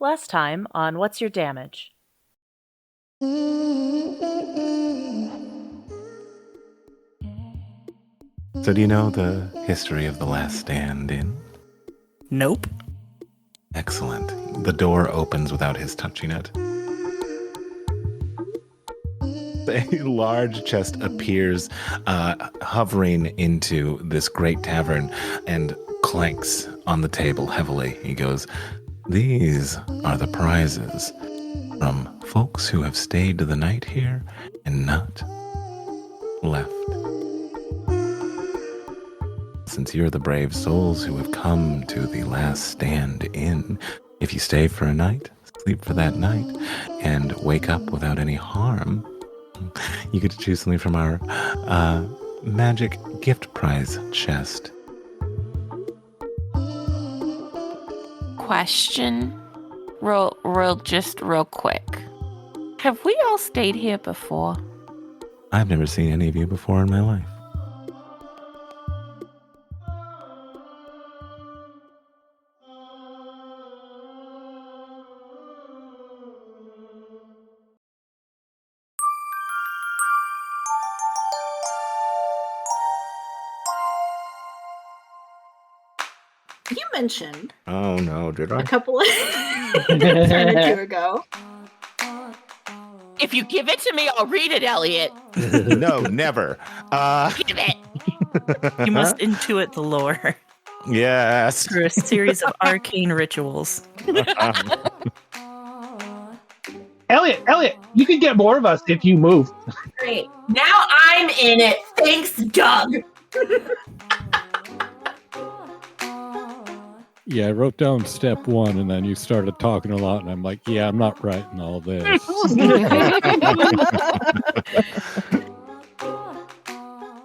Last time on What's Your Damage? So do you know the history of the Last Stand Inn? Nope. Excellent. The door opens without his touching it. A large chest appears, hovering into this great tavern and clanks on the table heavily. He goes, "These are the prizes from folks who have stayed the night here and not left. Since you're the brave souls who have come to the Last Stand Inn, if you stay for a night, sleep for that night, and wake up without any harm, you get to choose something from our magic gift prize chest." Question, just real quick. Have we all stayed here before? I've never seen any of you before in my life. You mentioned Oh no, did a I? couple of turn or two ago. If you give it to me, I'll read it, Elliot. No, never. Give it. You must intuit the lore Yes. through a series of arcane rituals. Elliot, you can get more of us if you move. Great. Now I'm in it. Thanks, Doug. Yeah, I wrote down step 1, and then you started talking a lot, and I'm like, yeah, I'm not writing all this.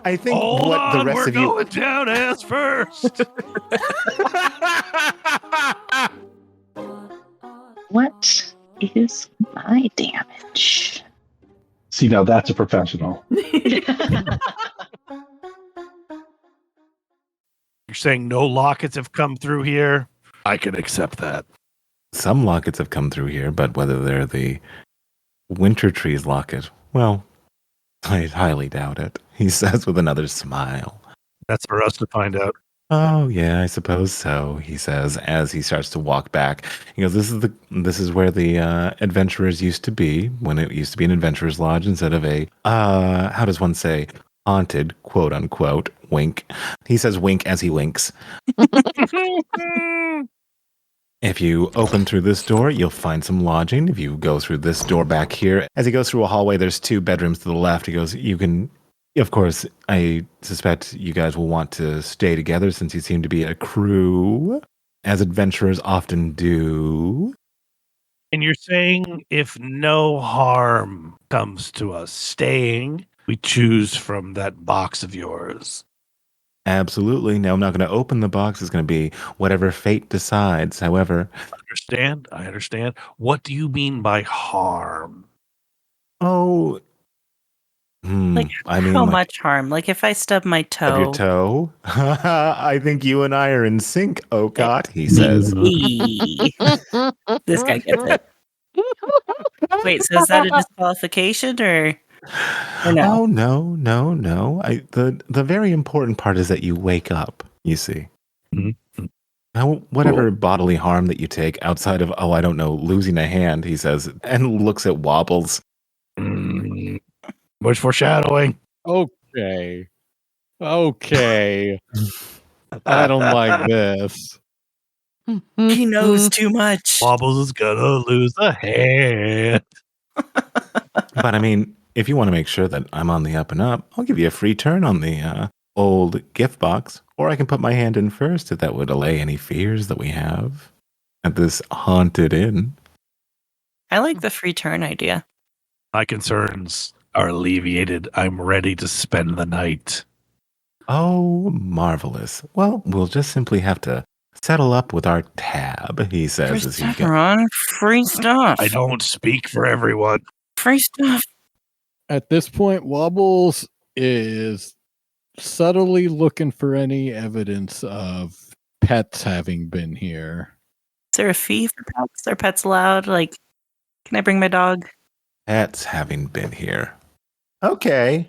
I think what the rest of you... going down ass first. What is my damage? See, now that's a professional. You're saying no lockets have come through here? I can accept that. Some lockets have come through here, but whether they're the Winter Trees locket, well, I highly doubt it, he says with another smile. That's for us to find out. Oh yeah, I suppose so, he says as he starts to walk back. He goes, this is where the adventurers used to be, when it used to be an adventurer's lodge instead of a how does one say, haunted, quote unquote, wink. He says wink as he winks. If you open through this door, you'll find some lodging. If you go through this door back here, as he goes through a hallway, there's 2 bedrooms to the left. He goes, you can, of course, I suspect you guys will want to stay together since you seem to be a crew, as adventurers often do. And you're saying if no harm comes to us staying, we choose from that box of yours. Absolutely. Now, I'm not going to open the box. It's going to be whatever fate decides. However, I understand. What do you mean by harm? oh, Like, I mean, how like, much harm? Like, if I stub my toe. of your toe? I think you and I are in sync, Okot, he says. This guy gets it. Wait, so is that a disqualification or no? Oh, no. The very important part is that you wake up, you see. Mm-hmm. Now, whatever bodily harm that you take outside of, I don't know, losing a hand, he says, and looks at Wobbles. Much foreshadowing. Okay. I don't like this. He knows too much. Wobbles is gonna lose a hand. But I mean, if you want to make sure that I'm on the up and up, I'll give you a free turn on the old gift box. Or I can put my hand in first if that would allay any fears that we have at this haunted inn. I like the free turn idea. My concerns are alleviated. I'm ready to spend the night. Oh, marvelous. Well, we'll just simply have to settle up with our tab, he says as he goes. Ron, free stuff. I don't speak for everyone. Free stuff. At this point, Wobbles is subtly looking for any evidence of pets having been here. there a fee for pets? Are pets allowed? Like, can I bring my dog? Pets having been here. Okay.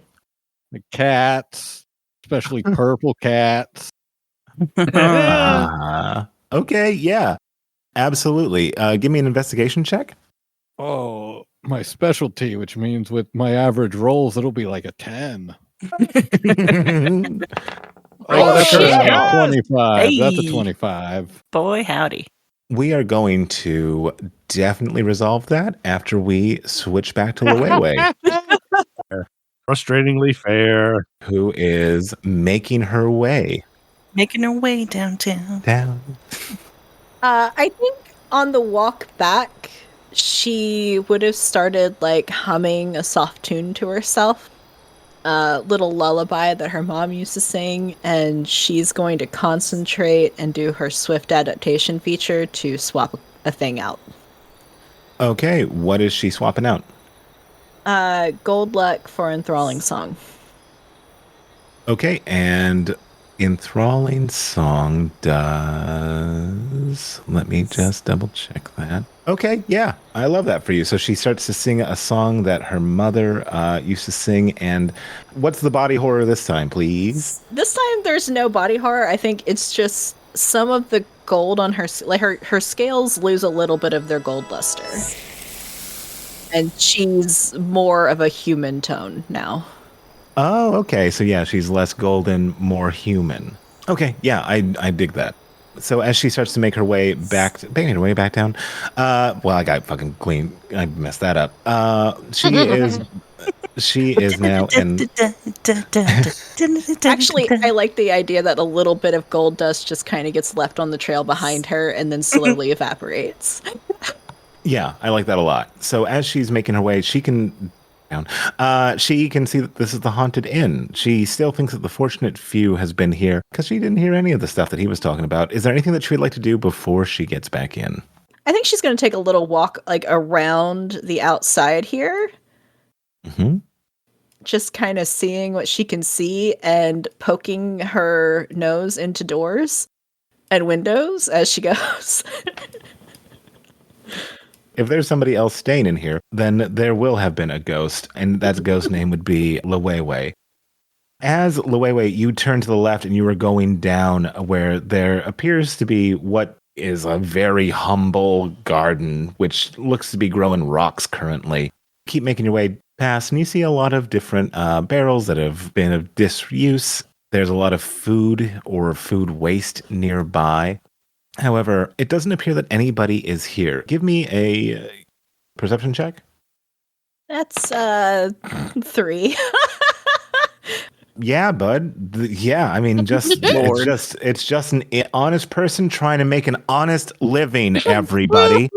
The cats, especially purple cats. Okay, yeah. Absolutely. Give me an investigation check. Oh, my specialty, which means with my average rolls, it'll be like a 10. Oh, that's shit. a 25. That's a Hey. 25. Boy, howdy. We are going to definitely resolve that after we switch back to Luwewe, Frustratingly fair. who is making her way Making her way downtown. down. I think on the walk back, she would have started like humming a soft tune to herself, a little lullaby that her mom used to sing, and she's going to concentrate and do her swift adaptation feature to swap a thing out. Okay, what is she swapping out? Gold luck for enthralling song. Okay, and enthralling song does. Let me just double check that. Okay, yeah, I love that for you. So she starts to sing a song that her mother used to sing. And what's the body horror this time, please? This time there's no body horror. I think it's just some of the gold on her, like her scales lose a little bit of their gold luster. And she's more of a human tone now. Oh, okay. So yeah, she's less golden, more human. Okay, yeah, I dig that. So as she starts to make her way back down. Well, I got fucking clean. I messed that up. She is now in. Actually, I like the idea that a little bit of gold dust just kind of gets left on the trail behind her and then slowly evaporates. Yeah, I like that a lot. So as she's making her way, she can see that this is the haunted inn. She still thinks that the fortunate few has been here because she didn't hear any of the stuff that he was talking about. Is there anything that she would like to do before she gets back in? I think she's going to take a little walk like around the outside here. Mm-hmm. Just kind of seeing what she can see and poking her nose into doors and windows as she goes. If there's somebody else staying in here, then there will have been a ghost, and that ghost name would be Luwewe. As Luwewe, you turn to the left and you are going down where there appears to be what is a very humble garden, which looks to be growing rocks currently. Keep making your way past, and you see a lot of different barrels that have been of disuse. There's a lot of food or food waste nearby. However, it doesn't appear that anybody is here. Give me a perception check. That's 3. Yeah, bud. Yeah, I mean, it's just an honest person trying to make an honest living, everybody.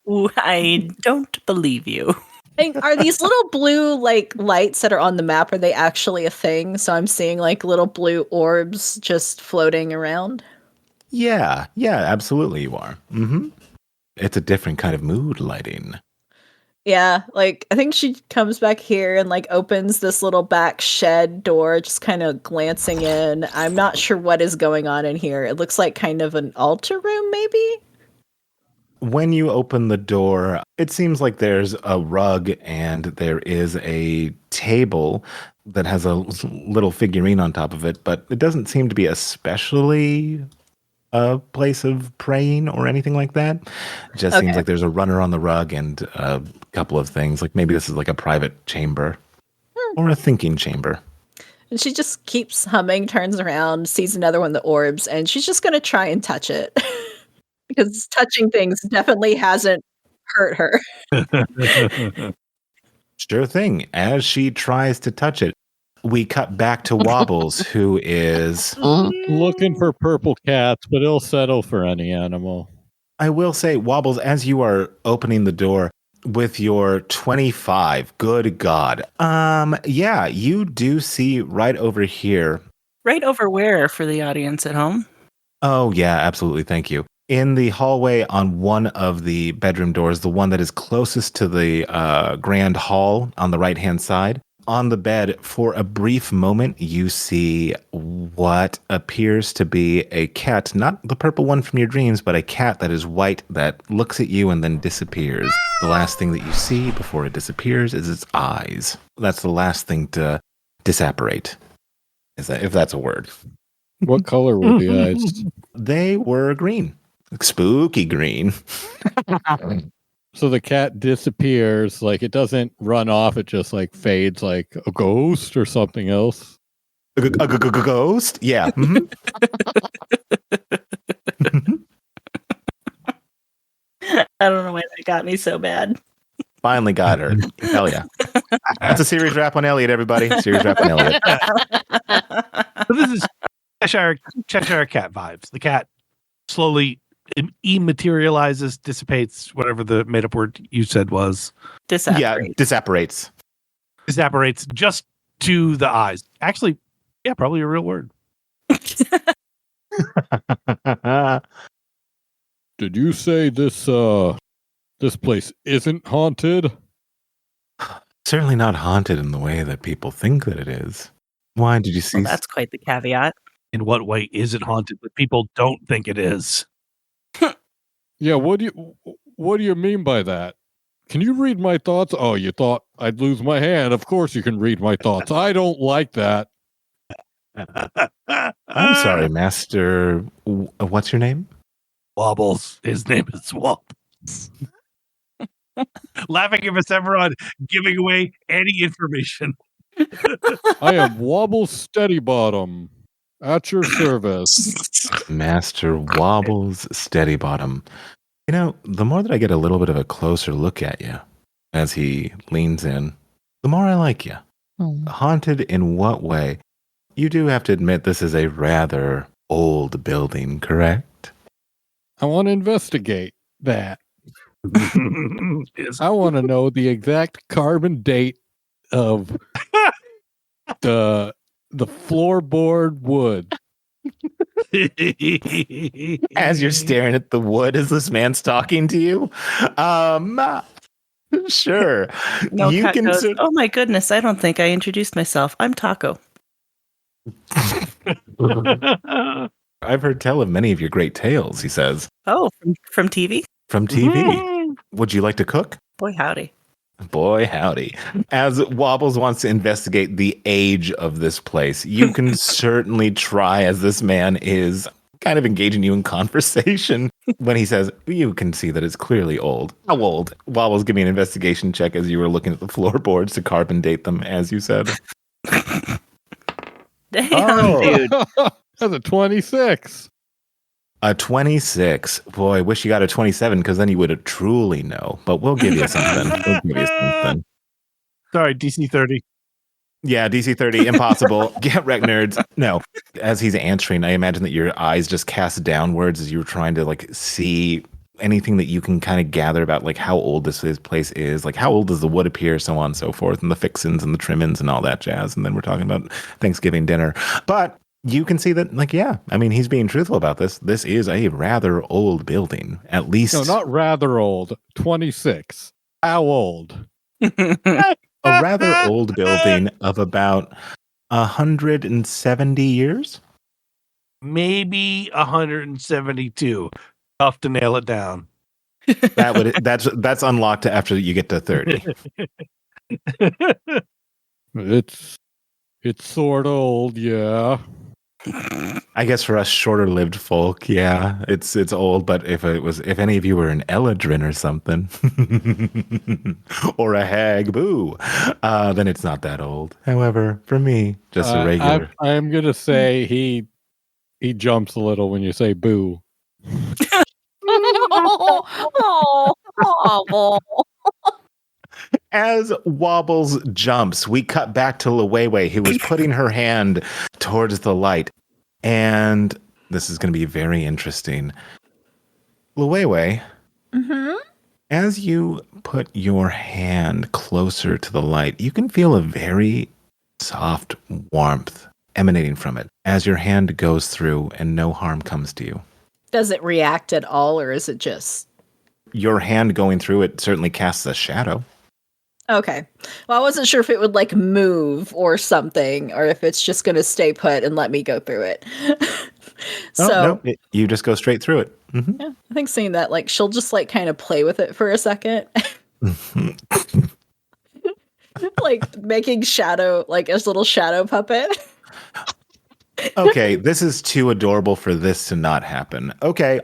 Ooh, I don't believe you. Hey, are these little blue like lights that are on the map, are they actually a thing? So I'm seeing like little blue orbs just floating around? Yeah, absolutely you are. Mm-hmm. It's a different kind of mood lighting. Yeah, like I think she comes back here and like opens this little back shed door, just kind of glancing in. I'm not sure what is going on in here. It looks like kind of an altar room, maybe? When you open the door, it seems like there's a rug and there is a table that has a little figurine on top of it, but it doesn't seem to be especially a place of praying or anything like that. It just seems like there's a runner on the rug and a couple of things. Like maybe this is like a private chamber or a thinking chamber. And she just keeps humming, turns around, sees another one of the orbs, and she's just going to try and touch it. Because touching things definitely hasn't hurt her. Sure thing. As she tries to touch it, we cut back to Wobbles, who is looking for purple cats, but he'll settle for any animal. I will say, Wobbles, as you are opening the door with your 25, good God. Yeah, you do see right over here. Right over where for the audience at home? Oh, yeah, absolutely. Thank you. In the hallway on one of the bedroom doors, the one that is closest to the grand hall on the right-hand side, on the bed, for a brief moment, you see what appears to be a cat, not the purple one from your dreams, but a cat that is white that looks at you and then disappears. The last thing that you see before it disappears is its eyes. That's the last thing to disapparate, if that's a word. What color were the eyes? They were green. Spooky green. So the cat disappears, like it doesn't run off, it just like fades like a ghost or something else. A ghost? Yeah. Mhm. I don't know why that got me so bad. Finally got her. Hell yeah. That's a series wrap on Elliot, everybody. Series wrap on Elliot. So this is Cheshire cat vibes. The cat slowly immaterializes, dissipates, whatever the made up word you said was. Yeah, disapparates. Disapparates just to the eyes. Actually, yeah, probably a real word. Did you say this place isn't haunted? Certainly not haunted in the way that people think that it is. Why did you see? Well, that's quite the caveat. In what way is it haunted that people don't think it is? Yeah, what do you mean by that? Can you read my thoughts? Oh, you thought I'd lose my hand. Of course you can read my thoughts. I don't like that. I'm sorry, Master. What's your name? Wobbles. His name is Wobbles. Laughing if it's ever on giving away any information. I am Wobble Steady Bottom at your service. Master Wobbles Steady Bottom. You know, the more that I get a little bit of a closer look at you as he leans in, the more I like you. Haunted in what way? You do have to admit this is a rather old building, correct? I want to investigate that. Yes. I want to know the exact carbon date of the floorboard wood. As you're staring at the wood, is this man talking to you? Sure. No, You Cat can goes, cer- oh my goodness, I don't think I introduced myself. I'm Taco. I've heard tell of many of your great tales, he says. Oh, from TV? From TV. Would you like to cook? Boy, howdy. Boy, howdy. As Wobbles wants to investigate the age of this place, you can certainly try, as this man is kind of engaging you in conversation. When he says, you can see that it's clearly old. How old? Wobbles, give me an investigation check as you were looking at the floorboards to carbon date them, as you said. Damn, dude. That's a 26. A 26. Boy, I wish you got a 27 because then you would truly know. But we'll give you something. Sorry, DC 30. Yeah, DC 30, impossible. Get wrecked, nerds. No. As he's answering, I imagine that your eyes just cast downwards as you were trying to like see anything that you can kind of gather about like how old this place is, like how old does the wood appear, so on and so forth, and the fixins and the trimmings and all that jazz. And then we're talking about Thanksgiving dinner. But you can see that, like, yeah, I mean, he's being truthful about this. This is a rather old building, at least. No, not rather old. 26. How old? A rather old building of about 170 years. Maybe 172. Tough to nail it down. That's unlocked after you get to 30. It's sort of old, yeah. I guess for us shorter-lived folk, yeah, it's old. But if any of you were an Eladrin or something, or a hag, boo, then it's not that old. However, for me, just a regular. I'm gonna say he jumps a little when you say boo. As Wobbles jumps, we cut back to Luwewe, who was putting her hand towards the light. And this is going to be very interesting. Luwewe, as you put your hand closer to the light, you can feel a very soft warmth emanating from it as your hand goes through and no harm comes to you. Does it react at all, or is it just... Your hand going through it certainly casts a shadow. Okay. Well, I wasn't sure if it would like move or something, or if it's just going to stay put and let me go through it. No, you just go straight through it. Mhm. Yeah, I think seeing that, like, she'll just like kind of play with it for a second, like making shadow, like a little shadow puppet. Okay, this is too adorable for this to not happen. Okay,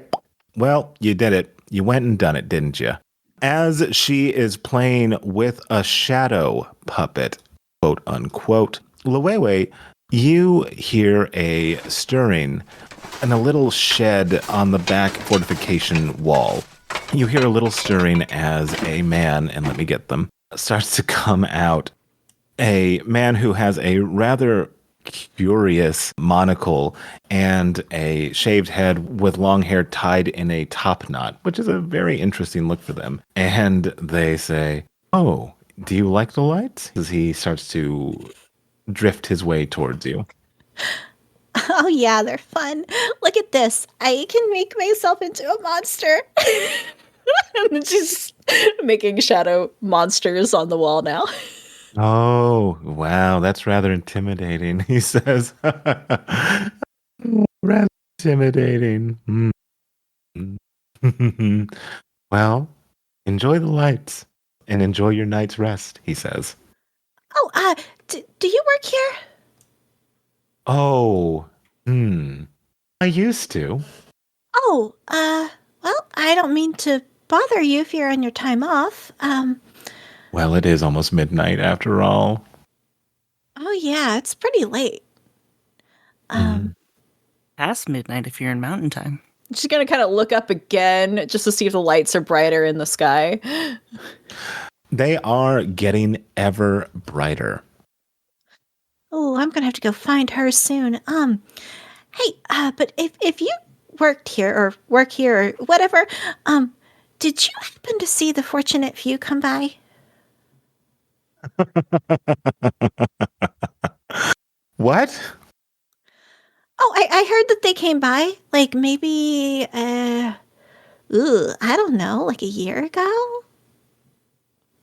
well, you did it. You went and done it, didn't you? As she is playing with a shadow puppet, quote unquote, Luwewe, you hear a stirring in a little shed on the back fortification wall. You hear a little stirring as a man, and let me get them, starts to come out. A man who has a rather curious monocle and a shaved head with long hair tied in a top knot, which is a very interesting look for them. And they say, "Oh, do you like the lights?" As he starts to drift his way towards you. Oh yeah, they're fun. Look at this. I can make myself into a monster. And she's making shadow monsters on the wall now. Oh, wow, that's rather intimidating, he says. Rather intimidating. Well, enjoy the lights and enjoy your night's rest, he says. Oh, do you work here? Oh, I used to. Oh, well, I don't mean to bother you if you're on your time off. Well, it is almost midnight after all. Oh yeah, it's pretty late. Past midnight if you're in mountain time. She's gonna kind of look up again just to see if the lights are brighter in the sky. They are getting ever brighter. Oh, I'm gonna have to go find her soon. Hey, but if you worked here or work here or whatever, did you happen to see the fortunate few come by? What? Oh, I heard that they came by, like maybe, I don't know, like a year ago?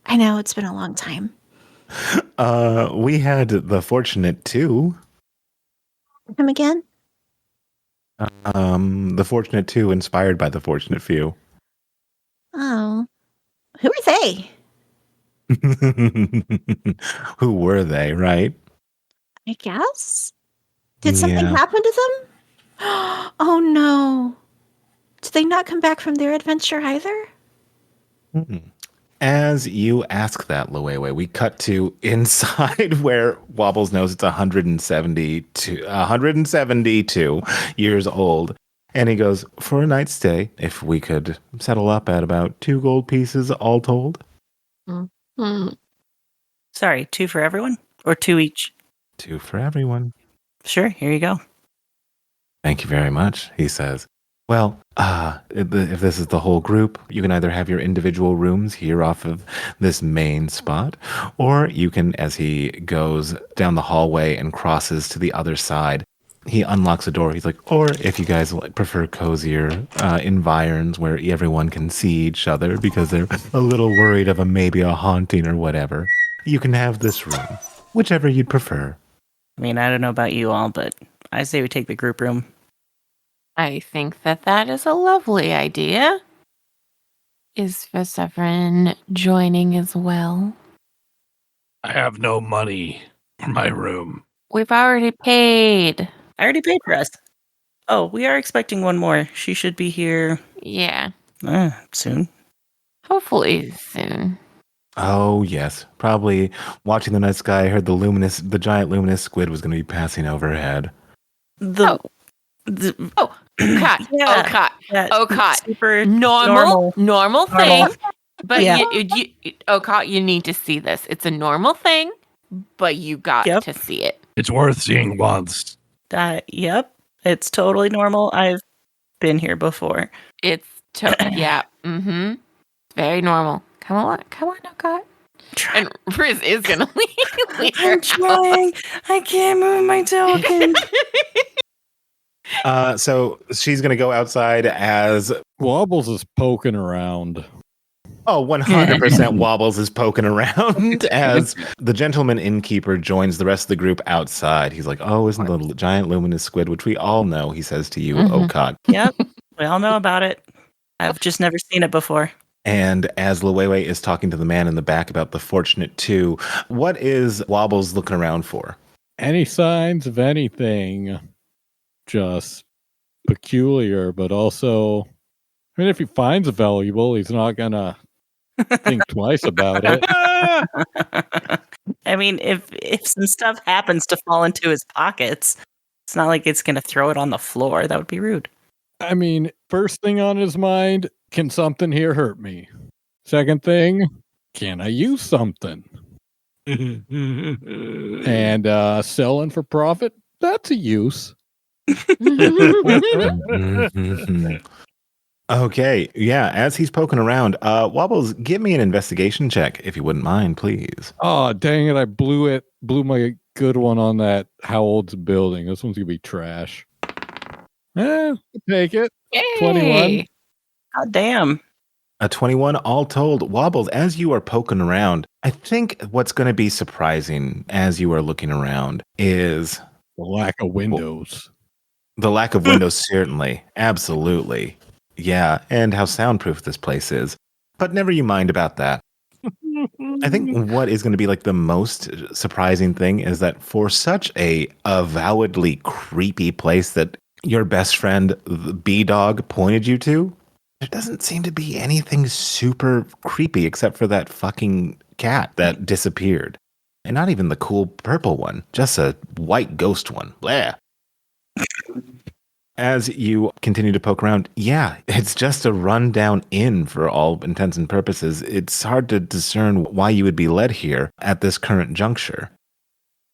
I know, it's been a long time. We had the fortunate two. Come again? The fortunate two inspired by the fortunate few. Oh. Who are they? Who were they, right? I guess? Did something Yeah. happen to them? Oh no. Did they not come back from their adventure either? As you ask that, Luwewe, we cut to inside where Wobbles knows it's 172 years old. And he goes, for a night's stay, if we could settle up at about 2 gold pieces all told. Sorry, 2 for everyone? Or 2 each? 2 for everyone. Sure, here you go. Thank you very much, he says. Well, if this is the whole group, you can either have your individual rooms here off of this main spot, or you can, as he goes down the hallway and crosses to the other side, he unlocks a door. He's like, or if you guys prefer cozier environs where everyone can see each other because they're a little worried of maybe a haunting or whatever, you can have this room, whichever you'd prefer. I mean, I don't know about you all, but I say we take the group room. I think that is a lovely idea. Is Severin joining as well? I have no money for my room. We've already paid. I already paid for us. Oh, we are expecting one more. She should be here Yeah. soon. Hopefully soon. Oh, yes. Probably watching the night sky, I heard the giant luminous squid was going to be passing overhead. Cut. Yeah. Cut. Super Normal thing. But Yeah. you need to see this. It's a normal thing, but you got to see it. It's worth seeing once. Yep. It's totally normal. I've been here before. It's yeah. Mm-hmm. Very normal. Come on, Cut. And Riz is gonna leave. I'm trying. I can't move my token. So she's going to go outside as... Wobbles is poking around. Oh, 100% Wobbles is poking around as the gentleman innkeeper joins the rest of the group outside. He's like, oh, isn't the giant luminous squid, which we all know, he says to you, Okot. Yep. We all know about it. I've just never seen it before. And as Luwewe is talking to the man in the back about the Fortunate Two, what is Wobbles looking around for? Any signs of anything just peculiar, but also, I mean, if he finds it valuable, he's not going to think twice about it. I mean, if some stuff happens to fall into his pockets, it's not like it's going to throw it on the floor. That would be rude. I mean, first thing on his mind, can something here hurt me? Second thing, can I use something? And selling for profit, that's a use. Okay, yeah, as he's poking around, Wobbles, give me an investigation check, if you wouldn't mind, please. Oh, dang it, I blew my good one on that how old's the building. This one's going to be trash. Take it. Yay! 21. God damn. A 21 all told. Wobbles, as you are poking around, I think what's going to be surprising as you are looking around is The lack of windows. the lack of windows, certainly. Absolutely. Yeah, and how soundproof this place is. But never you mind about that. I think what is going to be like the most surprising thing is that for such a avowedly creepy place that your best friend, the B-Dog, pointed you to, there doesn't seem to be anything super creepy except for that fucking cat that disappeared. And not even the cool purple one, just a white ghost one. Blah. As you continue to poke around, yeah, it's just a rundown inn for all intents and purposes. It's hard to discern why you would be led here at this current juncture.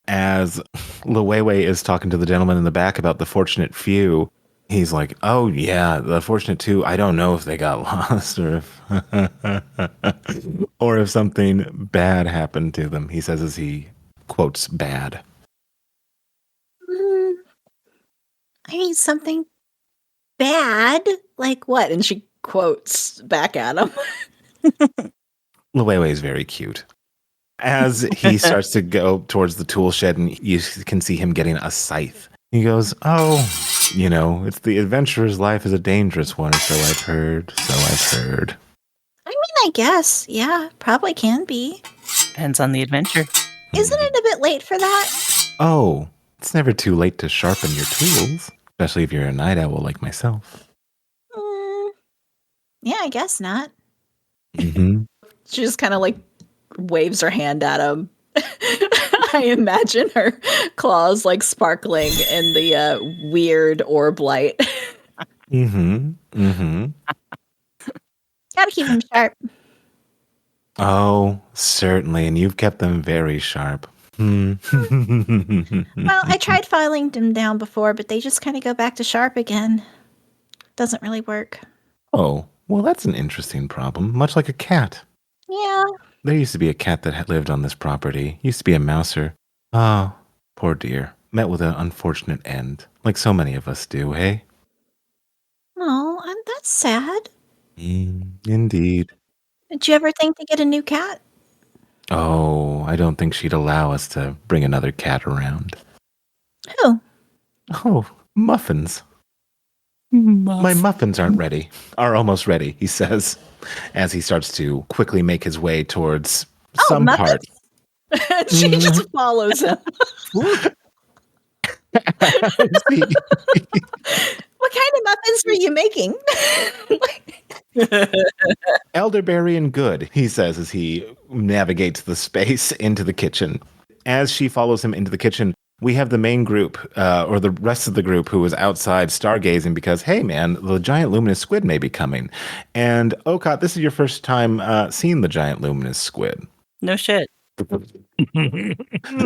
As Luwewe is talking to the gentleman in the back about the Fortunate Few, he's like, oh yeah, the Fortunate Two, I don't know if they got lost or if or if something bad happened to them, he says as he quotes bad. I mean, something bad? Like what? And she quotes back at him. Luwewe is very cute. As he starts to go towards the tool shed and you can see him getting a scythe, he goes, oh, you know, it's the adventurer's life is a dangerous one, so I've heard. I mean, I guess. Yeah, probably can be. Depends on the adventure. Isn't it a bit late for that? Oh, it's never too late to sharpen your tools, especially if you're a night owl like myself. Yeah, I guess not. Mm-hmm. She just kind of like waves her hand at him. I imagine her claws like sparkling in the weird orb light. Mm-hmm. Mm-hmm. Gotta keep him sharp. Oh, certainly, and you've kept them very sharp. Well, I tried filing them down before, but they just kind of go back to sharp again. Doesn't really work. Oh, well, that's an interesting problem, much like a cat. Yeah. There used to be a cat that had lived on this property. Used to be a mouser. Oh, poor dear. Met with an unfortunate end, like so many of us do, hey? Oh, and that's sad. Indeed. Did you ever think to get a new cat? Oh, I don't think she'd allow us to bring another cat around. Who? Oh, muffins. My muffins aren't ready. Are almost ready, he says, as he starts to quickly make his way towards some part. She just follows him. What kind of muffins were you making? Elderberry and good, he says as he navigates the space into the kitchen. As she follows him into the kitchen, we have the main group, or the rest of the group, who is outside stargazing because, hey man, the giant luminous squid may be coming. And Okot, this is your first time seeing the giant luminous squid. No shit.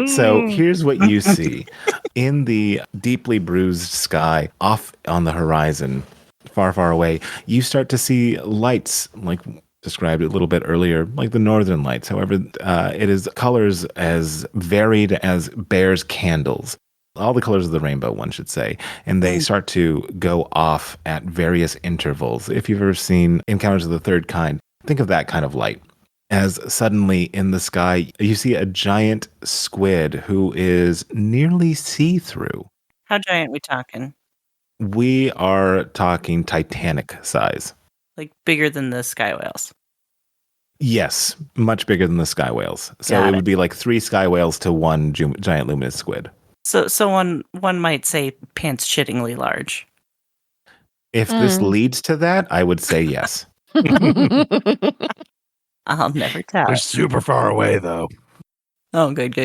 So here's what you see. In the deeply bruised sky, off on the horizon, far, far away, you start to see lights, like described a little bit earlier, like the northern lights. However, it is colors as varied as bear's candles. All the colors of the rainbow, one should say. And they start to go off at various intervals. If you've ever seen Encounters of the Third Kind, Think of that kind of light. As suddenly in the sky, you see a giant squid who is nearly see-through. How giant we talking? We are talking Titanic size. Like bigger than the sky whales. Yes, much bigger than the sky whales. So Got it it. would be like 3 sky whales to one giant luminous squid. So one might say pants shittingly large. If this leads to that, I would say yes. I'll never tell. They're super far away, though. Oh, good.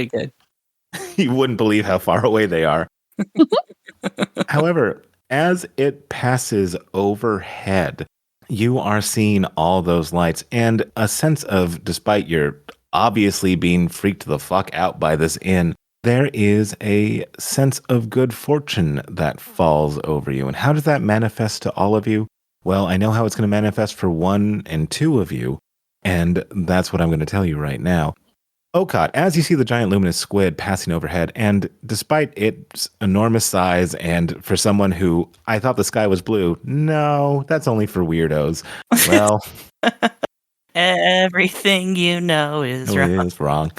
You wouldn't believe how far away they are. However, as it passes overhead, you are seeing all those lights and a sense of, despite your obviously being freaked the fuck out by this inn, there is a sense of good fortune that falls over you. And how does that manifest to all of you? Well, I know how it's going to manifest for 1 and 2 of you, and that's what I'm going to tell you right now. Okot, as you see the giant luminous squid passing overhead, and despite its enormous size, and for someone who I thought the sky was blue, no, that's only for weirdos. Well, Everything you know is it wrong. is wrong.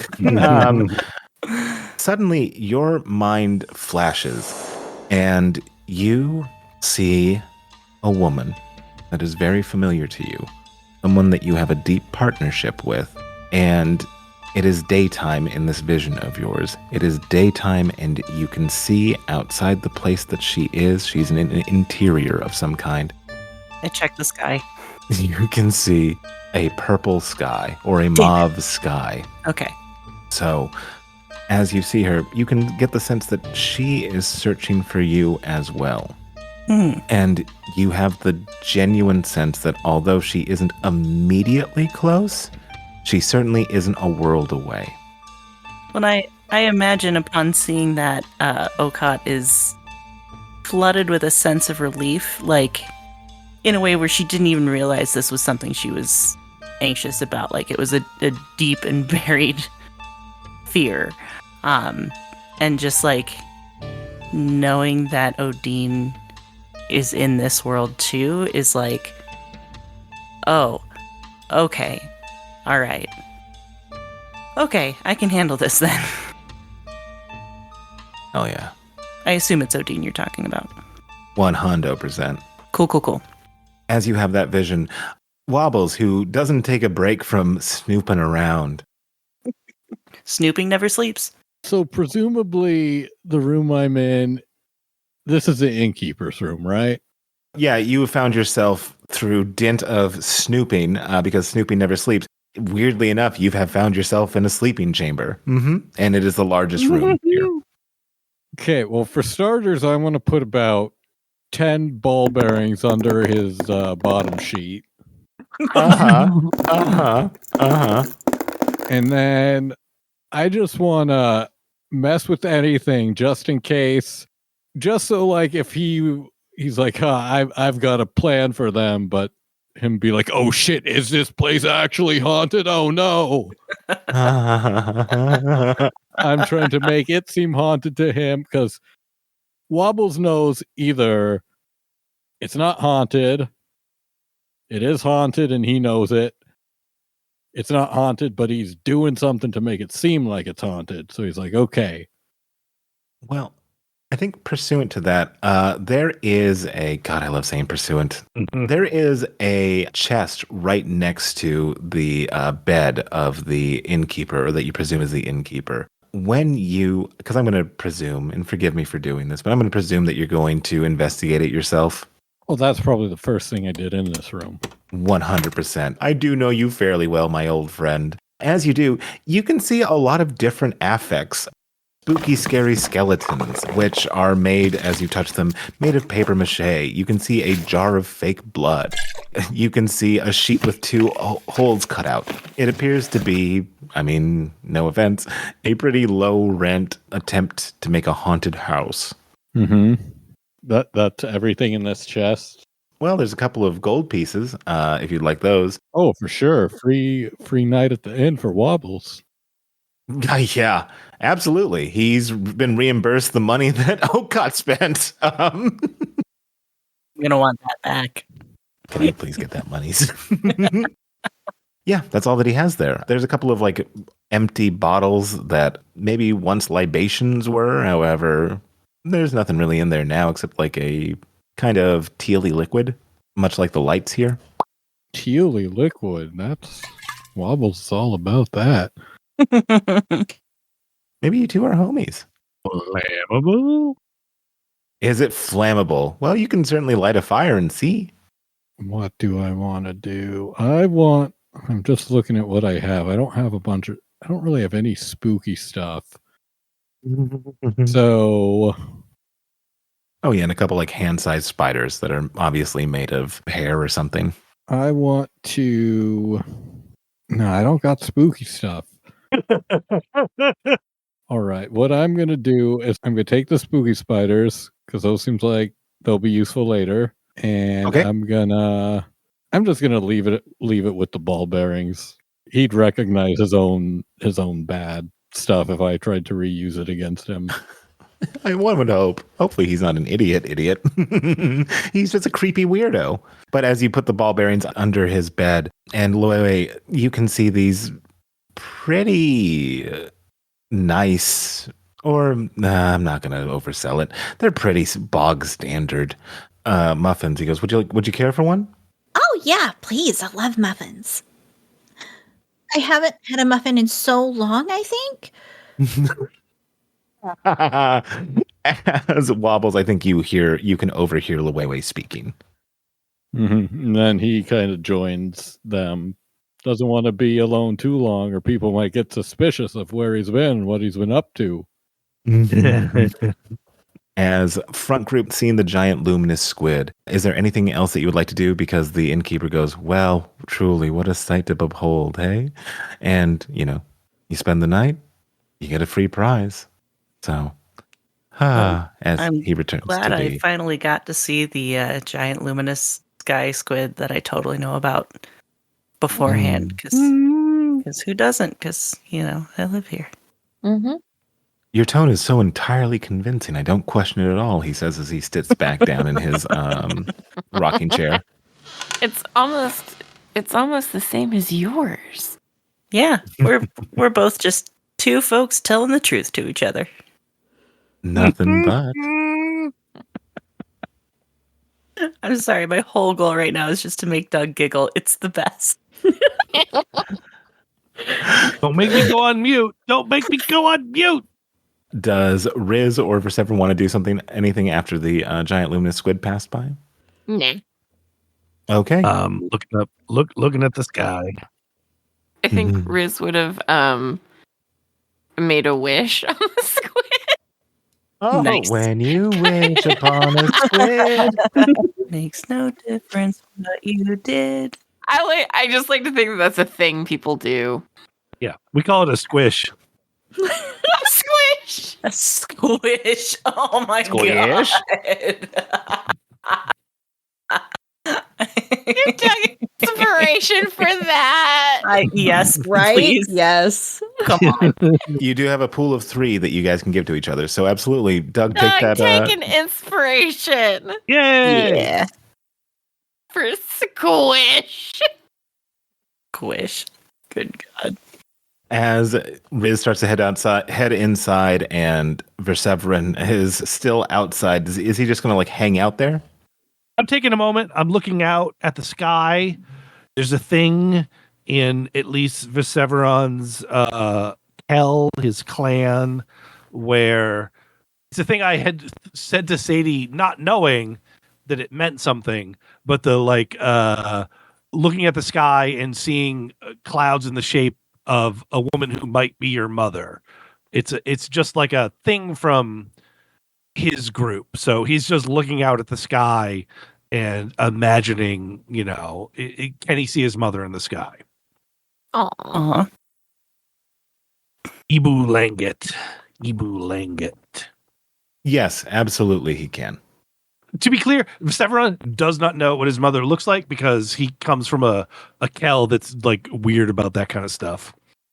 Suddenly, your mind flashes, and you see a woman that is very familiar to you, someone that you have a deep partnership with, and it is daytime in this vision of yours. It is daytime, and you can see outside the place that she is. She's in an interior of some kind. I check the sky. You can see a purple sky or a mauve sky. Okay. So, as you see her, you can get the sense that she is searching for you as well. And you have the genuine sense that although she isn't immediately close, she certainly isn't a world away. When I imagine upon seeing that, Okot is flooded with a sense of relief, like in a way where she didn't even realize this was something she was anxious about. Like it was a deep and buried fear. And just like knowing that Odin is in this world too is like, oh, okay. All right. Okay, I can handle this then. Oh yeah. I assume it's Odin you're talking about. 100%. Cool. As you have that vision, Wobbles, who doesn't take a break from snooping around. Snooping never sleeps. So presumably the room I'm in, this is the innkeeper's room, right? Yeah, you found yourself through dint of snooping, because snooping never sleeps. Weirdly enough, you have found yourself in a sleeping chamber. And it is the largest room here. Okay, well, for starters, I want to put about 10 ball bearings under his bottom sheet. And then I just want to mess with anything just in case. Just so, like, if he's like, I've got a plan for them, but him be like, oh shit, is this place actually haunted? Oh no. I'm trying to make it seem haunted to him because Wobbles knows either it's not haunted, it is haunted and he knows it. It's not haunted, but he's doing something to make it seem like it's haunted. So he's like, okay. Well, I think pursuant to that, there is a, God, I love saying pursuant. There is a chest right next to the bed of the innkeeper, or that you presume is the innkeeper. When you, because I'm going to presume, and forgive me for doing this, but I'm going to presume that you're going to investigate it yourself. Well, that's probably the first thing I did in this room. 100%. I do know you fairly well, my old friend. As you do, you can see a lot of different affects. Spooky, scary skeletons, which are made, as you touch them, made of paper mache. You can see a jar of fake blood. You can see a sheet with 2 holes cut out. It appears to be, I mean, no offense, a pretty low rent attempt to make a haunted house. That's everything in this chest. Well, there's a couple of gold pieces, if you'd like those. Oh, for sure. Free night at the inn for Wobbles. Yeah, absolutely. He's been reimbursed the money that Okot spent. I'm gonna want that back. Can I please get that money? Yeah, that's all that he has there. There's a couple of like empty bottles that maybe once libations were. However, there's nothing really in there now except like a kind of tealy liquid, much like the lights here. Tealy liquid. That's Wobbles all about that. Maybe you two are homies. Flammable? Is it flammable? Well, you can certainly light a fire and see. What do I want to do? I'm just looking at what I have. I don't really have any spooky stuff. So, oh yeah, and a couple like hand-sized spiders that are obviously made of hair or something. I want to. No, I don't got spooky stuff. All right. What I'm going to do is I'm going to take the spooky spiders because those seems like they'll be useful later. And Okay. I'm just going to leave it with the ball bearings. He'd recognize his own bad stuff if I tried to reuse it against him. One would hope. Hopefully he's not an idiot. He's just a creepy weirdo. But as you put the ball bearings under his bed, and Loewe, you can see these pretty nice, or nah, I'm not going to oversell it. They're pretty bog standard muffins. He goes, would you care for one? Oh, yeah, please. I love muffins. I haven't had a muffin in so long, I think. As Wobbles, I think you can overhear Loewe speaking. Mm-hmm. And then he kind of joins them. Doesn't want to be alone too long, or people might get suspicious of where he's been, what he's been up to. As front group seeing the giant luminous squid, is there anything else that you would like to do? Because the innkeeper goes, well, truly, what a sight to behold, hey? And, you spend the night, you get a free prize. So, he returns Glad to I finally got to see the giant luminous sky squid that I totally know about beforehand. Because who doesn't? Because, I live here. Mm-hmm. Your tone is so entirely convincing. I don't question it at all, he says as he sits back down in his rocking chair. It's almost the same as yours. Yeah, we're both just two folks telling the truth to each other. Nothing but. I'm sorry, my whole goal right now is just to make Doug giggle. It's the best. Don't make me go on mute. Don't make me go on mute. Does Riz or Verseverin want to do anything after the giant luminous squid passed by? Nah. Okay. Looking at the sky. I think Riz would have made a wish on the squid. Oh, nice. When you wish upon a squid. Makes no difference what you did. I just like to think that that's a thing people do. Yeah, we call it a squish. A squish. A squish. Oh my Squish? god. You took inspiration for that. Yes, Right? please. Yes. Come on. You do have a pool of 3 that you guys can give to each other. So absolutely, Doug, take Doug, that. take an inspiration Yay! Yeah. for squish. Squish. Good God. As Riz starts to head inside, and Verseverin is still outside. Is he just going to hang out there? I'm taking a moment. I'm looking out at the sky. There's a thing in at least Verseverin's his clan, where it's a thing I had said to Sadie, not knowing that it meant something, but the looking at the sky and seeing clouds in the shape of a woman who might be your mother. It's just like a thing from his group. So he's just looking out at the sky and imagining, can he see his mother in the sky? Uh-huh. Ibu Langet. Yes, absolutely, he can. To be clear, Severon does not know what his mother looks like because he comes from a Kel that's weird about that kind of stuff.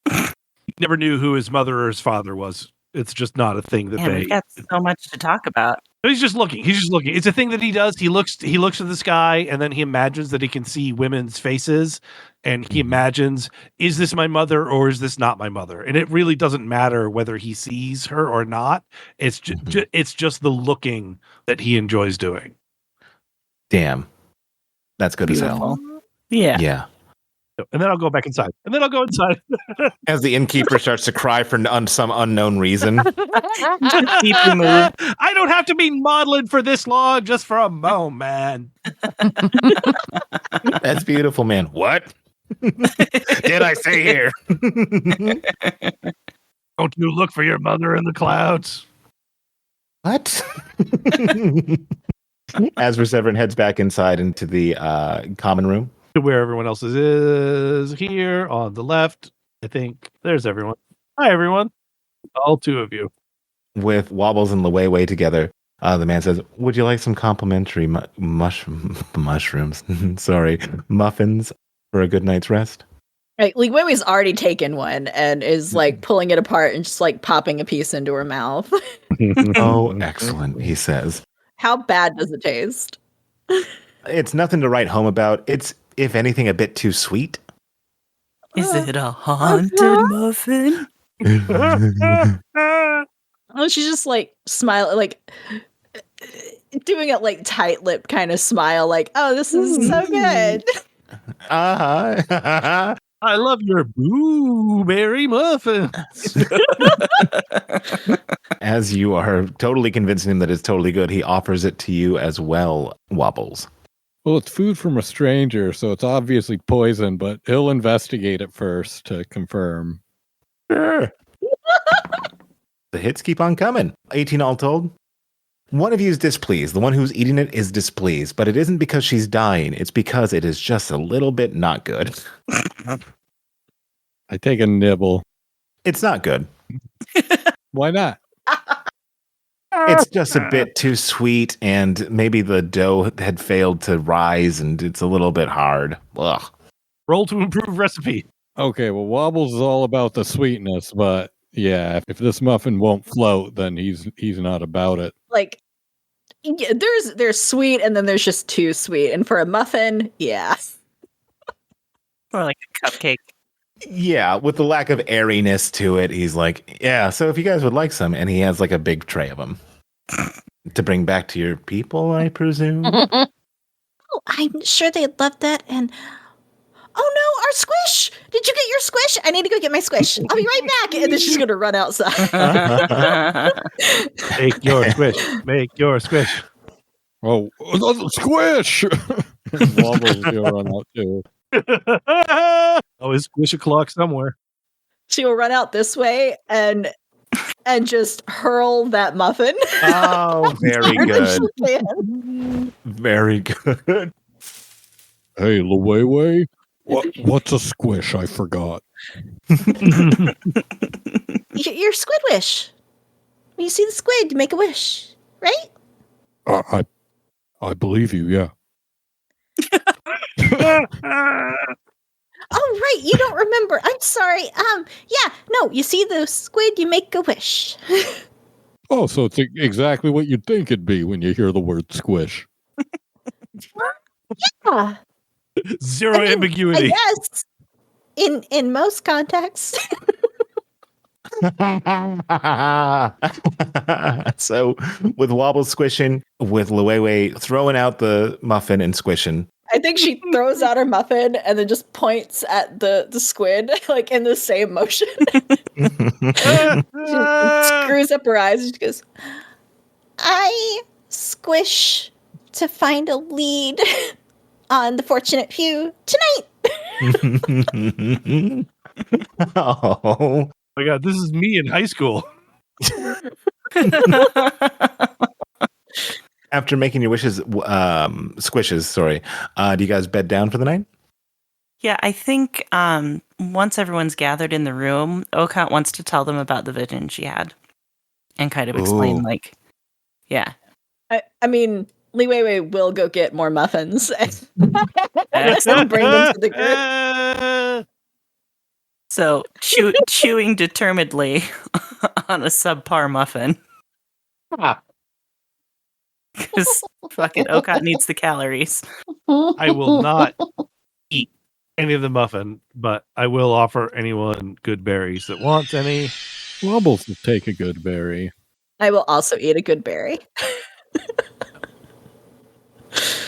He never knew who his mother or his father was. It's just not a thing that Man, they. we've got so much to talk about. He's just looking. It's a thing that he does. He looks at the sky and then he imagines that he can see women's faces and he imagines, is this my mother or is this not my mother? And it really doesn't matter whether he sees her or not. It's it's just the looking that he enjoys doing. Damn. That's good as Beautiful. hell. Yeah. Yeah. And then I'll go back inside. As the innkeeper starts to cry for some unknown reason. Deeply moved. I don't have to be maudlin for this long, just for a moment. That's beautiful, man. What did I say here? Don't you look for your mother in the clouds? What? As Perseverant heads back inside into the common room. To where everyone else is here on the left. I think there's everyone. Hi, everyone. All two of you. With Wobbles and Luwei together, the man says, would you like some complimentary mushrooms? Sorry, muffins for a good night's rest? Right, Li Weiwei's already taken one and is like pulling it apart and just like popping a piece into her mouth. Oh, excellent, he says. How bad does it taste? It's nothing to write home about. It's, if anything, a bit too sweet. Is it a haunted muffin? Oh, she's just like smiling, like doing it like tight-lipped kind of smile, like, oh, this is so good. Uh-huh. I love your blueberry muffins. As you are totally convincing him that it's totally good, he offers it to you as well, Wobbles. Well, it's food from a stranger, so it's obviously poison, but he'll investigate it first to confirm. Sure. The hits keep on coming. 18 all told. One of you is displeased. The one who's eating it is displeased, but it isn't because she's dying. It's because it is just a little bit not good. I take a nibble. It's not good. Why not? It's just a bit too sweet, and maybe the dough had failed to rise, and it's a little bit hard. Ugh. Roll to improve recipe. Okay, well, Wobbles is all about the sweetness, but yeah, if this muffin won't float, then he's not about it. Like, yeah, there's sweet and then there's just too sweet. And for a muffin, yeah. Or like a cupcake. Yeah, with the lack of airiness to it, he's like, yeah, so if you guys would like some, and he has like a big tray of them to bring back to your people, I presume. Oh, I'm sure they'd love that. And oh no, our squish! Did you get your squish? I need to go get my squish. I'll be right back. And then she's gonna run outside. Make your squish. Make your squish. Oh, squish! Wobbles will run out too. Oh, his squish o'clock somewhere. She will run out this way and just hurl that muffin. Oh, very Harder good. she can. Very good. Hey, Luwei, what's a squish? I forgot. Your squid wish. When you see the squid, you make a wish, right? I believe you, yeah. Oh, right. You don't remember. I'm sorry. Yeah. No, you see the squid, you make a wish. Oh, so it's exactly what you'd think it'd be when you hear the word squish. Yeah. Zero ambiguity. Yes. In most contexts. So, with Wobble squishing, with Luwei throwing out the muffin and squishing. I think she throws out her muffin and then just points at the squid, like in the same motion. She screws up her eyes and she goes, I squish to find a lead on the fortunate few tonight. Oh. My God, this is me in high school. After making your wishes, squishes, sorry, do you guys bed down for the night? Yeah, I think once everyone's gathered in the room, Okant wants to tell them about the vision she had and kind of explain, Ooh. like, yeah. I mean, Li Weiwei will go get more muffins and bring them to the group. So chewing determinedly on a subpar muffin. Because fuck it, Okot needs the calories. I will not eat any of the muffin, but I will offer anyone good berries that wants any. Wobbles will take a good berry. I will also eat a good berry.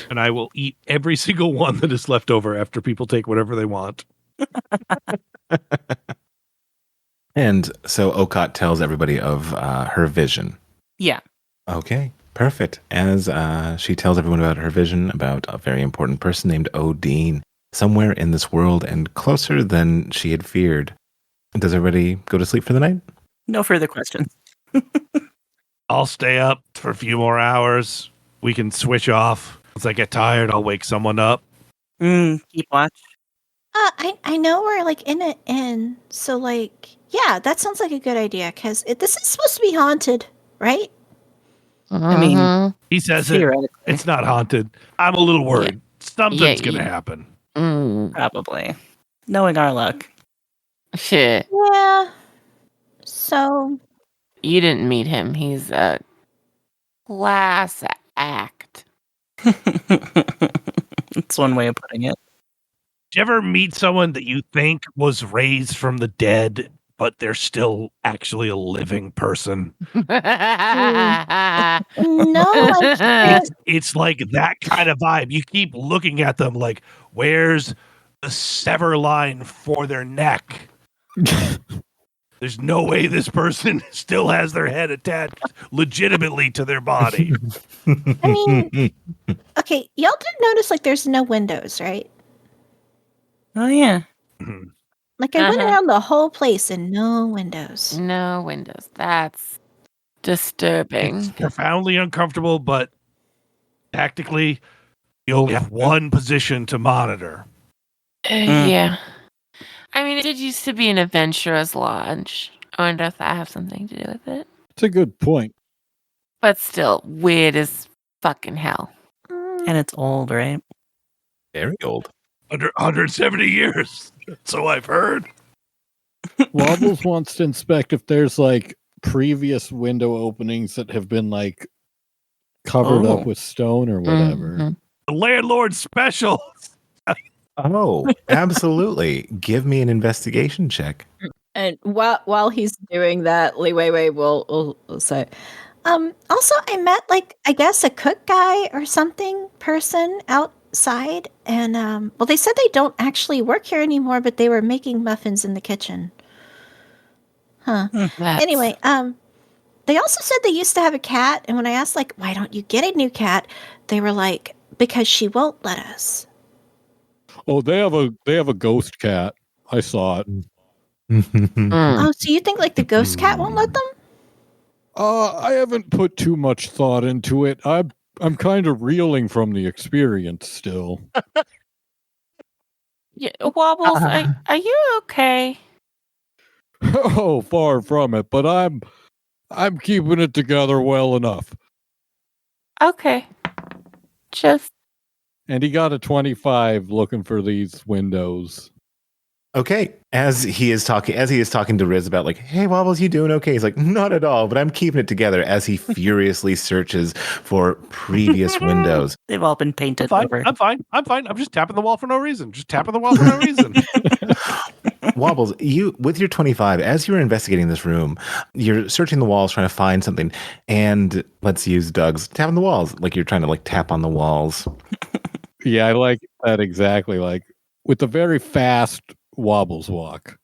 And I will eat every single one that is left over after people take whatever they want. And so Okot tells everybody of her vision. Yeah. Okay, perfect. As she tells everyone about her vision about a very important person named Odin, somewhere in this world and closer than she had feared. Does everybody go to sleep for the night? No further questions. I'll stay up for a few more hours. We can switch off. Once I get tired, I'll wake someone up. Keep watch. I know we're like in an inn, so like, yeah, that sounds like a good idea because this is supposed to be haunted, right? I mean, He says it. theoretically, It's not haunted. I'm a little worried. Something's going to happen. probably. Knowing our luck. Shit. Yeah. So You didn't meet him. He's a class act. That's one way of putting it. Did you ever meet someone that you think was raised from the dead, but they're still actually a living person? no, I can't. It's like that kind of vibe. You keep looking at them like, where's the sever line for their neck? There's no way this person still has their head attached legitimately to their body. I mean, okay, y'all did notice like there's no windows, right? Oh, yeah. Like I went around the whole place and no windows. No windows. That's disturbing. It's profoundly uncomfortable, but tactically, you only have one position to monitor. Yeah. I mean, it did used to be an adventurer's lodge. I wonder if that has something to do with it. It's a good point. But still, weird as fucking hell. And it's old, right? Very old. Under 170 years. So I've heard. Wobbles wants to inspect if there's like previous window openings that have been like covered up with stone or whatever. The landlord special. Oh, absolutely. Give me an investigation check. And while he's doing that, Li Weiwei will say, also I met like I guess a cook guy or something person outside, and well they said they don't actually work here anymore, but they were making muffins in the kitchen. Anyway, they also said they used to have a cat, and when I asked like why don't you get a new cat, they were like because she won't let us. Oh, they have a ghost cat. I saw it. Oh, so you think like the ghost cat won't let them? I haven't put too much thought into it. I'm kind of reeling from the experience still. Yeah, Wobbles, are you okay? Oh, far from it, but I'm keeping it together well enough. Okay. Just And he got a 25 looking for these windows. Okay. As he is talking to Riz about like, hey Wobbles, you doing okay? He's like, not at all, but I'm keeping it together as he furiously searches for previous windows. They've all been painted over. I'm fine. I'm just tapping the wall for no reason. Wobbles, you with your 25, as you're investigating this room, you're searching the walls trying to find something, and let's use Doug's tapping the walls, like you're trying to like tap on the walls. Yeah, I like that exactly. Like with a very fast Wobbles walk.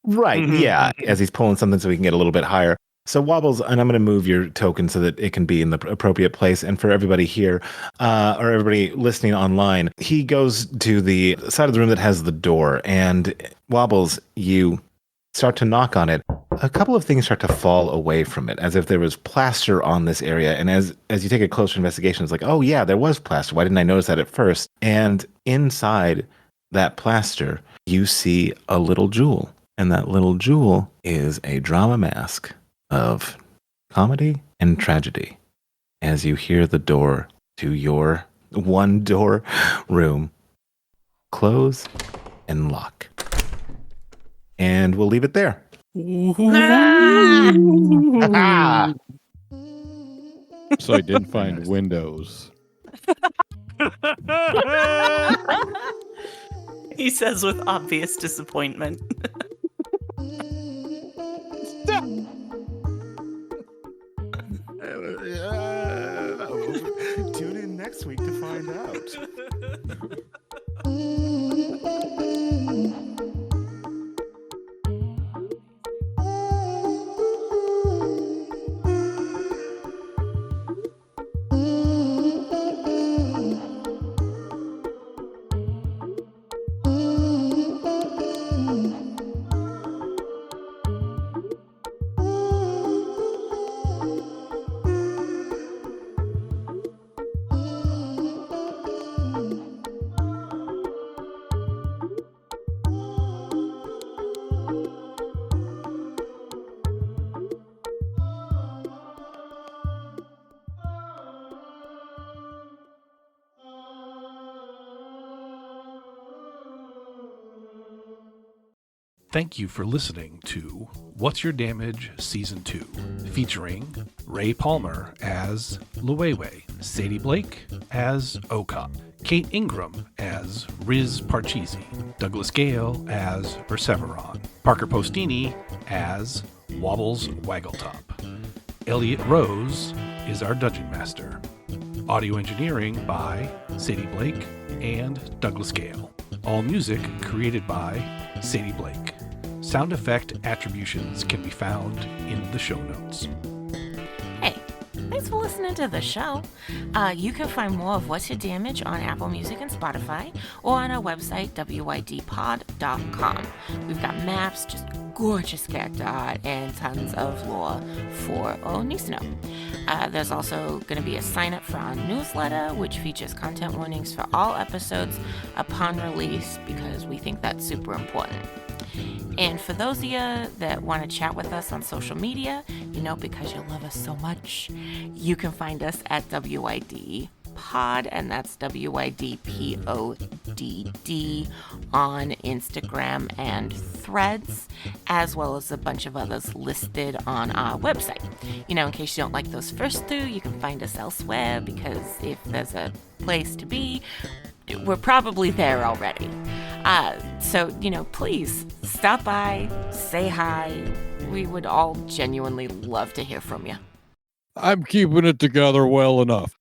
Right, yeah, as he's pulling something so he can get a little bit higher. So Wobbles, and I'm going to move your token so that it can be in the appropriate place. And for everybody here, or everybody listening online, he goes to the side of the room that has the door. And Wobbles, you start to knock on it. A couple of things start to fall away from it, as if there was plaster on this area. And as you take a closer investigation, it's like, oh yeah, there was plaster. Why didn't I notice that at first? And inside that plaster, you see a little jewel. And that little jewel is a drama mask of comedy and tragedy as you hear the door to your one door room close and lock. And we'll leave it there. Notice I didn't find windows. He says with obvious disappointment. Tune in next week to find out. Thank you for listening to What's Your Damage Season 2, featuring Ray Palmer as Luwewe, Sadie Blake as Okot, Kate Ingram as Riz Parcheesi, Douglas Gale as Perseveron, Parker Postini as Wobbles Waggletop. Elliot Rose is our Dungeon Master. Audio engineering by Sadie Blake and Douglas Gale. All music created by Sadie Blake. Sound effect attributions can be found in the show notes. Hey, thanks for listening to the show. You can find more of What's Your Damage on Apple Music and Spotify, or on our website, wydpod.com. We've got maps, just gorgeous character art, and tons of lore for all needs to know. There's also going to be a sign up for our newsletter, which features content warnings for all episodes upon release, because we think that's super important. And for those of you that want to chat with us on social media, because you love us so much, you can find us at WYD Pod, and that's WYDPODD on Instagram and Threads, as well as a bunch of others listed on our website. In case you don't like those first two, you can find us elsewhere, because if there's a place to be, we're probably there already. So, please stop by, say hi. We would all genuinely love to hear from you. I'm keeping it together well enough.